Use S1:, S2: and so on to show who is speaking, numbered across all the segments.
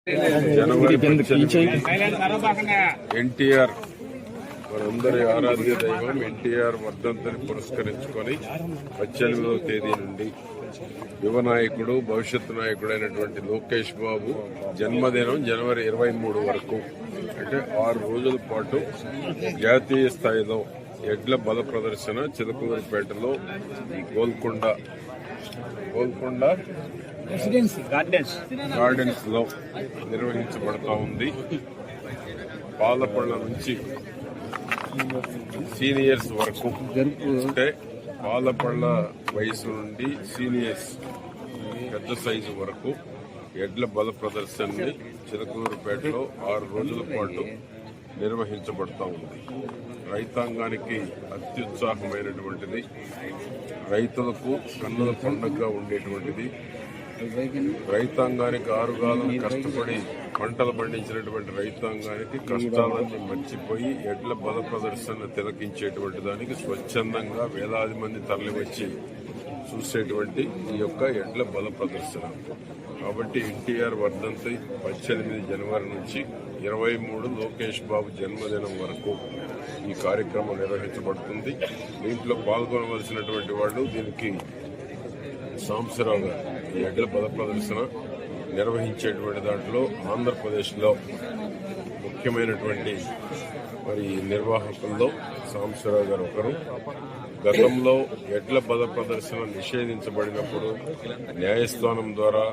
S1: జనవరి ఎన్టీఆర్ మనందరి ఆరాధ్య దైవం ఎన్టీఆర్ వర్ధంతిని పురస్కరించుకొని 18వ తేదీ నుండి యువ నాయకుడు భవిష్యత్తు నాయకుడైనటువంటి లోకేష్ బాబు జన్మదినం జనవరి 23 వరకు అంటే 6 రోజుల పాటు జాతీయ స్థాయిలో ఎడ్ల బల ప్రదర్శన చిలకలూరుపేటలో గోల్కొండ గార్డెన్స్ లో నిర్వహించబడతా ఉంది. పాలపళ్ళ నుంచి సీనియర్స్ వరకు అంటే పాలపళ్ళ వయసు నుండి సీనియర్స్ పెద్ద సైజు వరకు ఎడ్ల బల ప్రదర్శనని చిలకలూరుపేటలో 6 రోజుల పాటు నిర్వహించబడతా ఉంది. రైతాంగానికి అత్యుత్సాహమైనటువంటిది, రైతులకు కన్నుల పండుగగా ఉండేటువంటిది, రైతాంగానికి ఆరుగాలం కష్టపడి పంటలు పండించినటువంటి రైతాంగానికి కష్టాలన్నీ మర్చిపోయి ఎడ్ల బల ప్రదర్శన తిలకించేటువంటి దానికి స్వచ్ఛందంగా వేలాది మంది తరలివచ్చి చూసేటువంటి ఈ యొక్క ఎడ్ల బల ప్రదర్శన. కాబట్టి ఎన్టీఆర్ వర్ధంతి 18 జనవరి నుంచి 23 లోకేష్ బాబు జన్మదినం వరకు ఈ కార్యక్రమం నిర్వహించబడుతుంది. దీంట్లో పాల్గొనవలసినటువంటి వాళ్ళు దీనికి సాంబశివరావు గారు ఈ ఎడ్ల బల ప్రదర్శన నిర్వహించేటువంటి దాంట్లో ఆంధ్రప్రదేశ్లో ముఖ్యమైనటువంటి మరి నిర్వాహకుల్లో సాంబశివరావు గారు ఒకరు. గతంలో ఎడ్ల బల ప్రదర్శన నిషేధించబడినప్పుడు న్యాయస్థానం ద్వారా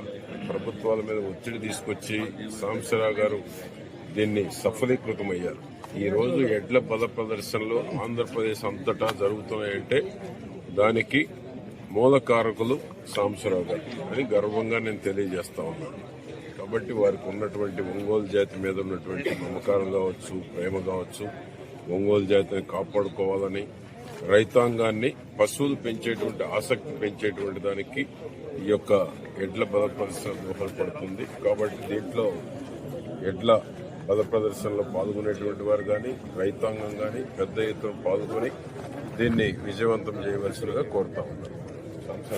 S1: ప్రభుత్వాల మీద ఒత్తిడి తీసుకొచ్చి సాంబశివరావు గారు దీన్ని సఫలీకృతమయ్యారు. ఈ రోజు ఎడ్ల బల ప్రదర్శనలు ఆంధ్రప్రదేశ్ అంతటా జరుగుతున్నాయంటే దానికి మూలకారకులు సాంబశివరావు గారు అని గర్వంగా నేను తెలియజేస్తా ఉన్నాను. కాబట్టి వారికి ఉన్నటువంటి ఒంగోలు జాతి మీద ఉన్నటువంటి నమ్మకాలు కావచ్చు, ప్రేమ కావచ్చు, ఒంగోలు జాతిని కాపాడుకోవాలని రైతాంగాన్ని పశువులు పెంచేటువంటి ఆసక్తి పెంచేటువంటి దానికి ఈ యొక్క ఎడ్ల బల ప్రదర్శన దోహదపడుతుంది. కాబట్టి దీంట్లో ఎడ్ల బల ప్రదర్శనలో పాల్గొనేటువంటి వారు కానీ రైతాంగం కానీ పెద్ద ఎత్తున పాల్గొని దీన్ని విజయవంతం చేయవలసిందిగా కోరుతా ఉన్నారు.